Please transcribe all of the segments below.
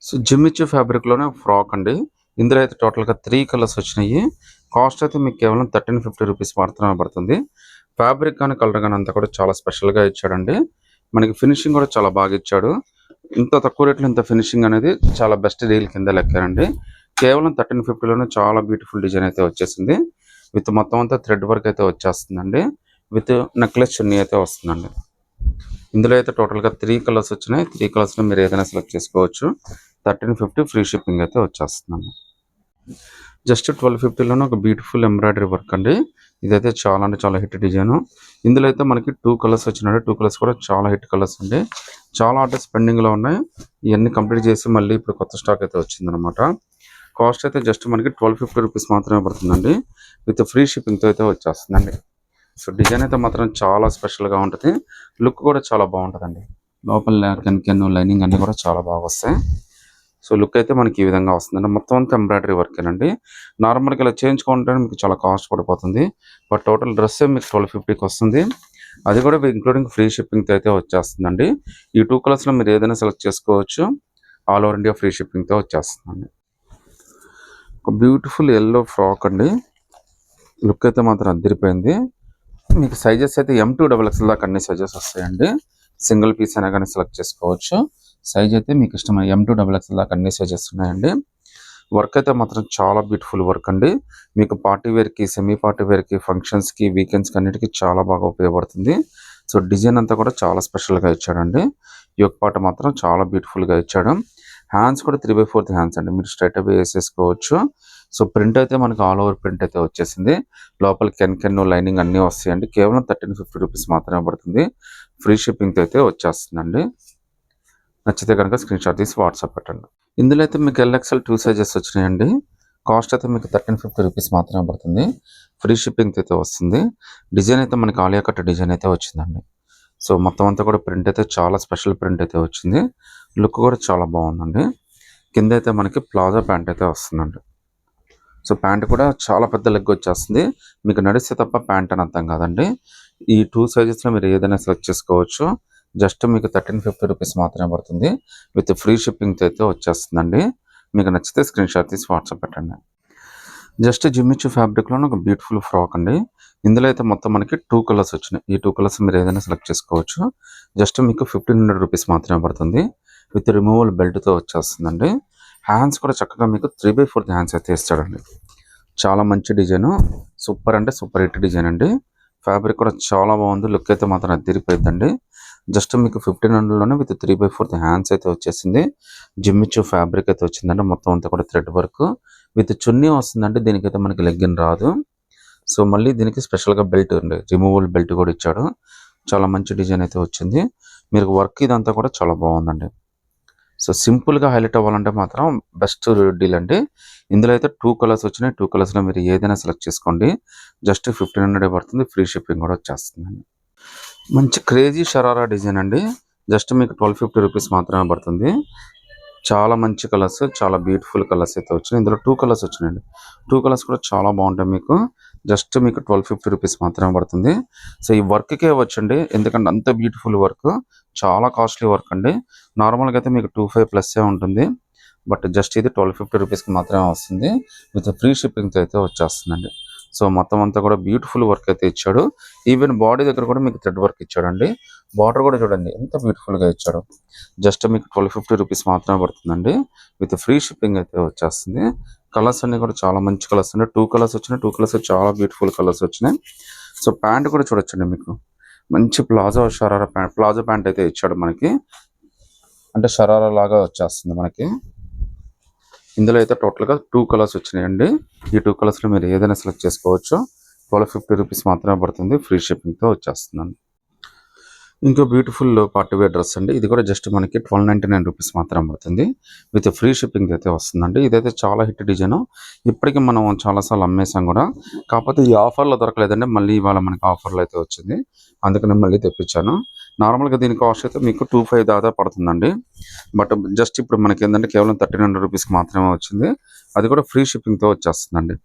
So Jimmy Choo ఫ్యాబ్రిక్‌లోనే frock అండి. ఇందులో అయితే టోటల్‌గా 3 కలర్స్ వచ్చినాయి. కాస్ట్ అయితే మీకు కేవలం 1350 రూపీస్ మాత్రమే పడుతుంది. ఫ్యాబ్రిక్ గాని, కలర్ గాని అంతా కూడా చాలా స్పెషల్‌గా ఇచ్చాడండి. మనకి ఫినిషింగ్ కూడా చాలా బాగా ఇచ్చాడు. ఇంత తక్కువ రేట్‌లో ఇంత ఫినిషింగ్ అనేది చాలా బెస్ట్ డీల్ కింద లెక్కేనండి. కేవలం 1350లోనే చాలా బ్యూటిఫుల్ డిజైన్ అయితే వచ్చేసింది. విత్ మొత్తం అంతా థ్రెడ్ వర్క్ అయితే వచ్చేస్తుందండి. విత్ నెక్లెస్ చున్నీ అయితే వస్తుందండి. ఇందులో అయితే టోటల్‌గా 3 కలర్స్ వచ్చినాయి. 3 కలర్స్‌లో మీరు ఏదైనా సెలెక్ట్ చేసుకోవచ్చు. 1350 ఫ్రీ షిప్పింగ్ అయితే వచ్చేస్తుందండి. జస్ట్ 1250లోనే ఒక బ్యూటిఫుల్ ఎంబ్రాయిడరీ వర్క్ అండి. ఇదైతే చాలా అంటే చాలా హిట్ డిజైను. ఇందులో అయితే మనకి 2 కలర్స్ వచ్చినాయి. 2 కలర్స్ కూడా చాలా హిట్ కలర్స్ అండి. చాలా ఆర్డర్స్ పెండింగ్‌లో ఉన్నాయి. ఇయన్నీ కంప్లీట్ చేసి మళ్ళీ ఇప్పుడు కొత్త స్టాక్ అయితే వచ్చిందనమాట. కాస్ట్ అయితే జస్ట్ మనకి 1250 రూపీస్ మాత్రమే పడుతుందండి. విత్ ఫ్రీ షిప్పింగ్‌తో అయితే వచ్చేస్తుందండి. సో డిజైన్ అయితే మాత్రం చాలా స్పెషల్‌గా ఉంటది. లుక్ కూడా చాలా బాగుంటదండి. లోపల కెన్ లైనింగ్ అన్నీ కూడా చాలా బాగా వస్తాయి. సో లుక్ అయితే మనకి ఈ విధంగా వస్తుందండి. మొత్తం అంతా ఎంబ్రాయిడరీ వర్కేనండి. నార్మల్‌గా ఇలా చేయించుకుంటే మీకు చాలా కాస్ట్ పడిపోతుంది. బట్ టోటల్ డ్రెస్సే మీకు 1250కి వస్తుంది. అది కూడా ఇంక్లూడింగ్ ఫ్రీ షిప్పింగ్‌తో అయితే వచ్చేస్తుందండి. ఈ 2 కలర్స్‌లో మీరు ఏదైనా సెలెక్ట్ చేసుకోవచ్చు. ఆల్ ఓవర్ ఇండియా ఫ్రీ షిప్పింగ్‌తో వచ్చేస్తుందండి. ఒక బ్యూటిఫుల్ యెల్లో ఫ్రాక్ అండి. లుక్ అయితే మాత్రం అదిరిపోయింది. మీకు సైజెస్ అయితే M2 XXL దాకా అన్ని సైజెస్ వస్తాయండి. సింగిల్ పీస్ అయినా కానీ సెలెక్ట్ చేసుకోవచ్చు. సైజ్ అయితే మీకు ఇష్టమైన M2 XXL దాకా అన్ని సైజెస్ ఉన్నాయండి. వర్క్ అయితే మాత్రం చాలా బ్యూటిఫుల్ వర్క్ అండి. మీకు పార్టీ వేర్‌కి, సెమీ పార్టీ వేర్‌కి, ఫంక్షన్స్‌కి, వీకెండ్స్‌కి అన్నిటికి చాలా బాగా ఉపయోగపడుతుంది. సో డిజైన్ అంతా కూడా చాలా స్పెషల్‌గా ఇచ్చాడండి. యోక్ పార్ట్ మాత్రం చాలా బ్యూటిఫుల్‌గా ఇచ్చాడు. హ్యాండ్స్ కూడా 3/4 హ్యాండ్స్ అండి. మీరు స్ట్రెయిట్ అవే వేసేసుకోవచ్చు. సో ప్రింట్ అయితే మనకి ఆల్ ఓవర్ ప్రింట్ అయితే వచ్చేసింది. లోపల కెన్ లైనింగ్ అన్నీ వస్తాయండి. కేవలం 1350 రూపీస్ మాత్రమే పడుతుంది. ఫ్రీ షిప్పింగ్‌తో అయితే వచ్చేస్తుందండి. నచ్చితే కనుక స్క్రీన్ షాట్ తీసి వాట్సాప్ పెట్టండి. ఇందులో అయితే మీకు LXL 2 సైజెస్ వచ్చినాయండి. కాస్ట్ అయితే మీకు 1350 రూపీస్ మాత్రమే పడుతుంది. ఫ్రీ షిప్పింగ్‌తో అయితే వస్తుంది. డిజైన్ అయితే మనకి ఆలియా కట్ డిజైన్ అయితే వచ్చిందండి. సో మొత్తం అంతా కూడా ప్రింట్ అయితే చాలా స్పెషల్ ప్రింట్ అయితే వచ్చింది. లుక్ కూడా చాలా బాగుందండి. కింద అయితే మనకి ప్లాజో ప్యాంట్ అయితే వస్తుందండి. సో ప్యాంట్ కూడా చాలా పెద్ద లెగ్ వచ్చేస్తుంది. మీకు నడిస్తే తప్ప ప్యాంట్ అని అర్థం కాదండి. ఈ 2 సైజెస్‌లో మీరు ఏదైనా సెలెక్ట్ చేసుకోవచ్చు. జస్ట్ మీకు 1350 రూపీస్ మాత్రమే పడుతుంది. విత్ ఫ్రీ షిప్పింగ్‌తో అయితే వచ్చేస్తుందండి. మీకు నచ్చితే స్క్రీన్ షాట్ తీసి వాట్సాప్ పెట్టండి. జస్ట్ జిమ్మిచూ ఫ్యాబ్రిక్‌లోనే ఒక బ్యూటిఫుల్ ఫ్రాక్ అండి. ఇందులో అయితే మొత్తం మనకి 2 కలర్స్ వచ్చినాయి. ఈ 2 కలర్స్ మీరు ఏదైనా సెలెక్ట్ చేసుకోవచ్చు. జస్ట్ మీకు 1500 రూపీస్ మాత్రమే పడుతుంది. విత్ రిమూవల్ బెల్ట్‌తో వచ్చేస్తుందండి. హ్యాండ్స్ కూడా చక్కగా మీకు 3/4 హ్యాండ్స్ అయితే ఇస్తాడండి. చాలా మంచి డిజైను. సూపర్ అంటే సూపర్ హిట్ డిజైన్ అండి. ఫ్యాబ్రిక్ కూడా చాలా బాగుంది. లుక్ అయితే మాత్రం అదిరిపోయిద్దండి. జస్ట్ మీకు 1500లోనే విత్ 3/4 హ్యాండ్స్ అయితే వచ్చేసింది. జిమ్మిచూ ఫ్యాబ్రిక్ అయితే వచ్చిందండి. మొత్తం అంతా కూడా థ్రెడ్ వర్క్ విత్ చున్నీ వస్తుందండి. దీనికైతే మనకి లెగ్గిన్ రాదు. సో మళ్ళీ దీనికి స్పెషల్‌గా బెల్ట్ ఉంది. రిమూవల్ బెల్ట్ కూడా ఇచ్చాడు. చాలా మంచి డిజైన్ అయితే వచ్చింది. మీరు వర్క్ ఇదంతా కూడా చాలా బాగుందండి. సో సింపుల్‌గా హైలైట్ అవ్వాలంటే మాత్రం బెస్ట్ డీల్ అండి. ఇందులో అయితే 2 కలర్స్ వచ్చినాయి. 2 కలర్స్‌లో మీరు ఏదైనా సెలెక్ట్ చేసుకోండి. జస్ట్ 1500 పడుతుంది. ఫ్రీ షిప్పింగ్ కూడా వచ్చేస్తుందండి. మంచి క్రేజీ షరారా డిజైన్ అండి. జస్ట్ మీకు 1250 రూపీస్ మాత్రమే పడుతుంది. చాలా మంచి కలర్స్, చాలా బ్యూటిఫుల్ కలర్స్ అయితే వచ్చినాయి. ఇందులో 2 కలర్స్ వచ్చినాయండి. 2 కలర్స్ కూడా చాలా బాగుంటాయి మీకు. జస్ట్ మీకు 1250 రూపీస్ మాత్రమే పడుతుంది. సో ఈ వర్క్‌కే ఇవ్వచ్చండి. ఎందుకంటే అంత బ్యూటిఫుల్ వర్క్. చాలా కాస్ట్లీ వర్క్ అండి. నార్మల్‌గా అయితే మీకు 25 ప్లస్సే ఉంటుంది. బట్ జస్ట్ ఇది 1250 రూపీస్‌కి మాత్రమే వస్తుంది. విత్ ఫ్రీ షిప్పింగ్‌తో అయితే వచ్చేస్తుందండి. సో మొత్తం అంతా కూడా బ్యూటిఫుల్ వర్క్ అయితే ఇచ్చాడు. ఈవెన్ బాడీ దగ్గర కూడా మీకు థ్రెడ్ వర్క్ ఇచ్చాడండి. బార్డర్ కూడా చూడండి ఎంత బ్యూటిఫుల్‌గా ఇచ్చాడో. జస్ట్ మీకు 1250 రూపీస్ మాత్రమే పడుతుందండి. విత్ ఫ్రీ షిప్పింగ్ అయితే వచ్చేస్తుంది. కలర్స్ అన్నీ కూడా చాలా మంచి కలర్స్ ఉన్నాయి. 2 కలర్స్ వచ్చినాయి. 2 కలర్స్ చాలా బ్యూటిఫుల్ కలర్స్ వచ్చినాయి. సో ప్యాంట్ కూడా చూడొచ్చండి మీకు. మంచి ప్లాజో ప్యాంట్ అయితే ఇచ్చాడు మనకి. అంటే షరారా లాగా వచ్చేస్తుంది మనకి. ఇందులో అయితే టోటల్‌గా 2 కలర్స్ వచ్చినాయండి. ఈ 2 కలర్స్‌లో మీరు ఏదైనా సెలెక్ట్ చేసుకోవచ్చు. 1250 రూపీస్ మాత్రమే పడుతుంది. ఫ్రీ షిప్పింగ్‌తో వచ్చేస్తుందండి. ఇంకో బ్యూటిఫుల్ పార్టీ వేర్ డ్రెస్ అండి. ఇది కూడా జస్ట్ మనకి 1299 రూపీస్ మాత్రం పడుతుంది. విత్ ఫ్రీ షిప్పింగ్ అయితే వస్తుందండి. ఇదైతే చాలా హిట్ డిజైను. ఇప్పటికి మనం చాలా సార్లు అమ్మేసాం కూడా. కాకపోతే ఈ ఆఫర్‌లో దొరకలేదండి. మళ్ళీ ఇవాళ మనకి ఆఫర్‌లో అయితే వచ్చింది. అందుకని మళ్ళీ తెప్పించాను. నార్మల్‌గా దీని కాస్ట్ అయితే మీకు 25 దాకా పడుతుందండి. బట్ జస్ట్ ఇప్పుడు మనకి ఏంటంటే కేవలం 1300 రూపీస్‌కి మాత్రమే వచ్చింది. అది కూడా ఫ్రీ షిప్పింగ్‌తో వచ్చేస్తుందండి.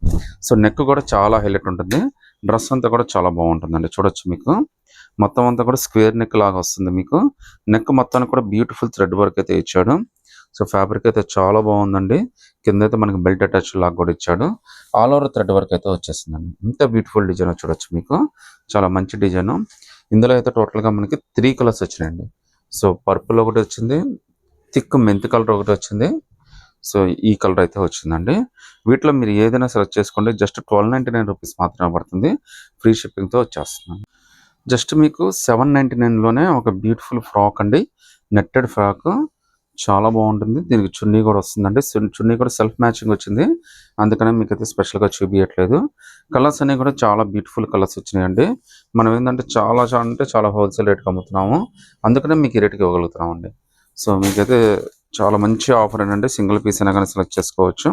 సో నెక్ కూడా చాలా హైలైట్ ఉంటుంది. డ్రెస్ అంతా కూడా చాలా బాగుంటుందండి. చూడొచ్చు మీకు. మొత్తం అంతా కూడా స్క్వేర్ నెక్ లాగా వస్తుంది మీకు. నెక్ మొత్తానికి కూడా బ్యూటిఫుల్ థ్రెడ్ వర్క్ అయితే ఇచ్చాడు. సో ఫ్యాబ్రిక్ అయితే చాలా బాగుందండి. కింద అయితే మనకి బెల్ట్ అటాచ్ లాగా కూడా ఇచ్చాడు. ఆల్ ఓవర్ థ్రెడ్ వర్క్ అయితే వచ్చేసిందండి. ఇంత బ్యూటిఫుల్ డిజైన్ చూడొచ్చు మీకు. చాలా మంచి డిజైన్. ఇందులో అయితే టోటల్గా మనకి 3 కలర్స్ వచ్చినాయండి. సో పర్పుల్ ఒకటి వచ్చింది, థిక్ మెంత్ కలర్ ఒకటి వచ్చింది. సో ఈ కలర్ అయితే వచ్చిందండి. వీటిలో మీరు ఏదైనా సెలెక్ట్ చేసుకోండి. జస్ట్ 1299 రూపీస్ మాత్రమే పడుతుంది. ఫ్రీ షిప్పింగ్తో వచ్చేస్తుంది. జస్ట్ మీకు 799లోనే ఒక బ్యూటిఫుల్ ఫ్రాక్ అండి. నెట్టెడ్ ఫ్రాక్ చాలా బాగుంటుంది. దీనికి చున్నీ కూడా వస్తుందండి. చున్నీ కూడా సెల్ఫ్ మ్యాచింగ్ వచ్చింది. అందుకనే మీకు అయితే స్పెషల్గా చూపించట్లేదు. కలర్స్ అనేవి కూడా చాలా బ్యూటిఫుల్ కలర్స్ వచ్చినాయండి. మనం ఏంటంటే చాలా హోల్సేల్ రేట్కి అమ్ముతున్నాము. అందుకనే మీకు ఈ రేట్కి ఇవ్వగలుగుతున్నామండి. సో మీకైతే చాలా మంచి ఆఫర్ ఏంటంటే సింగిల్ పీస్ అయినా కానీ సెలెక్ట్ చేసుకోవచ్చు.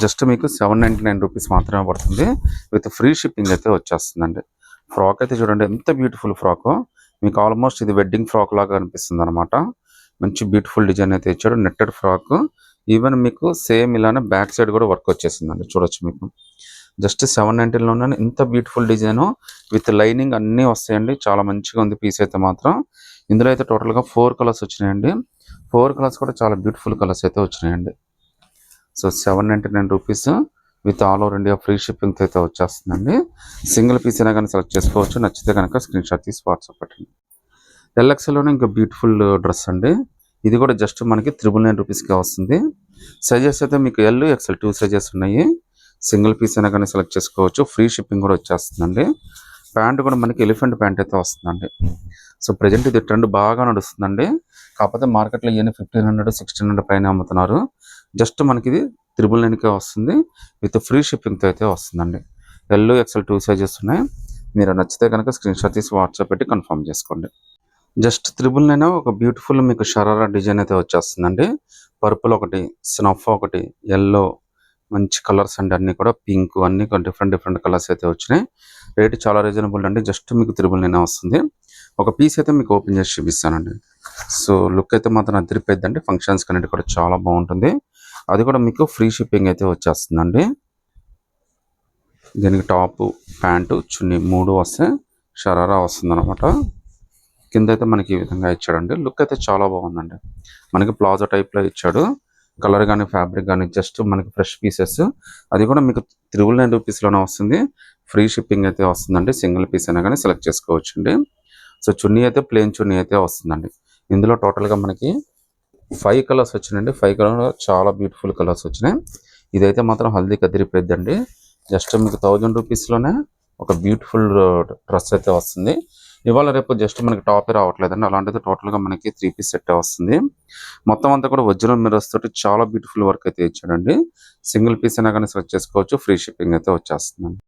జస్ట్ మీకు 799 రూపీస్ మాత్రమే పడుతుంది. విత్ ఫ్రీ షిప్పింగ్ అయితే వచ్చేస్తుందండి. ఫ్రాక్ అయితే చూడండి ఎంత బ్యూటిఫుల్ ఫ్రాక్. మీకు ఆల్మోస్ట్ ఇది వెడ్డింగ్ ఫ్రాక్ లాగా అనిపిస్తుంది అనమాట. మంచి బ్యూటిఫుల్ డిజైన్ అయితే ఇచ్చాడు. Netted frock. ఈవెన్ మీకు సేమ్ ఇలానే బ్యాక్ సైడ్ కూడా వర్క్ వచ్చేసిందండి. చూడొచ్చు మీకు. జస్ట్ 799లోనే ఇంత బ్యూటిఫుల్ డిజైన్ విత్ లైనింగ్ అన్నీ వస్తాయండి. చాలా మంచిగా ఉంది పీస్ అయితే మాత్రం. ఇందులో అయితే టోటల్గా 4 కలర్స్ వచ్చినాయండి. 4 కలర్స్ కూడా చాలా బ్యూటిఫుల్ కలర్స్ అయితే వచ్చినాయండి. So 799 rupees with all over India free shipping అయితే వచ్చేస్తుందండి. సింగిల్ పీస్ అయినా కానీ సెలెక్ట్ చేసుకోవచ్చు. నచ్చితే కనుక స్క్రీన్ షాట్ తీసి వాట్సాప్ పెట్టండి. ఎల్ఎక్స్ఎల్లోనే ఇంకా బ్యూటిఫుల్ డ్రెస్ అండి. ఇది కూడా జస్ట్ మనకి 999 రూపీస్కి వస్తుంది. సైజెస్ అయితే మీకు ఎల్ ఎక్స్ఎల్ 2 సైజెస్ ఉన్నాయి. సింగిల్ పీస్ అయినా కానీ సెలెక్ట్ చేసుకోవచ్చు. ఫ్రీ షిప్పింగ్ కూడా వచ్చేస్తుందండి. ప్యాంట్ కూడా మనకి ఎలిఫెంట్ ప్యాంట్ అయితే వస్తుందండి. సో ప్రజెంట్ ఇది ట్రెండ్ బాగా నడుస్తుందండి. కాకపోతే మార్కెట్లో ఇవన్నీ 1500 1600 పైన అమ్ముతున్నారు. జస్ట్ మనకి ఇది 999కే వస్తుంది. విత్ ఫ్రీ షిప్పింగ్తో అయితే వస్తుందండి. ఎల్ ఎక్స్ఎల్ 2 సైజెస్ ఉన్నాయి. మీరు నచ్చితే కనుక స్క్రీన్ షాట్ తీసి వాట్సాప్ పెట్టి కన్ఫర్మ్ చేసుకోండి. జస్ట్ 999 ఒక బ్యూటిఫుల్ మీకు షరారా డిజైన్ అయితే వచ్చేస్తుందండి. పర్పుల్ ఒకటి, స్నఫ్ ఒకటి, ఎల్లో మంచి కలర్స్ అండి. అన్నీ కూడా పింక్ అన్నీ డిఫరెంట్ కలర్స్ అయితే వచ్చినాయి. రేట్ చాలా రీజనబుల్ అండి. జస్ట్ మీకు 999 వస్తుంది. ఒక పీస్ అయితే మీకు ఓపెన్ చేసి చూపిస్తానండి. సో లుక్ అయితే మాత్రం అదిరిపోద్దండి. ఫంక్షన్స్ కనేది కూడా చాలా బాగుంటుంది. అది కూడా మీకు ఫ్రీ షిప్పింగ్ అయితే వచ్చేస్తుందండి. దీనికి టాపు, ప్యాంటు, చున్నీ 3 వస్తే షరారా వస్తుంది అనమాట. కింద అయితే మనకి ఈ విధంగా ఇచ్చాడండి. లుక్ అయితే చాలా బాగుందండి. మనకి ప్లాజో టైప్లో ఇచ్చాడు. కలర్ కానీ ఫ్యాబ్రిక్ కానీ జస్ట్ మనకి ఫ్రెష్ పీసెస్. అది కూడా మీకు 999 రూపీస్లోనే వస్తుంది. ఫ్రీ షిప్పింగ్ అయితే వస్తుందండి. సింగిల్ పీస్ అయినా కానీ సెలెక్ట్ చేసుకోవచ్చు అండి. సో చున్నీ అయితే ప్లెయిన్ చున్నీ అయితే వస్తుందండి. ఇందులో టోటల్గా మనకి 5 కలర్స్ వచ్చినాయండి. 5 కలర్ చాలా బ్యూటిఫుల్ కలర్స్ వచ్చినాయి. ఇదైతే మాత్రం హల్దీకి అదిరిపోద్దండి. జస్ట్ మీకు 1000 రూపీస్లోనే ఒక బ్యూటిఫుల్ డ్రెస్ అయితే వస్తుంది. ఇవాళ రేపు జస్ట్ మనకి టాపే రావట్లేదండి. అలాంటిది టోటల్గా మనకి 3 పీస్ సెట్ వస్తుంది. మొత్తం అంతా కూడా ఒరిజినల్ మిర్రర్స్ తోటి చాలా బ్యూటిఫుల్ వర్క్ అయితే ఇచ్చాడండి. సింగిల్ పీస్ అయినా కానీ సెలెక్ట్ చేసుకోవచ్చు. ఫ్రీ షిప్పింగ్ అయితే వచ్చేస్తుందండి.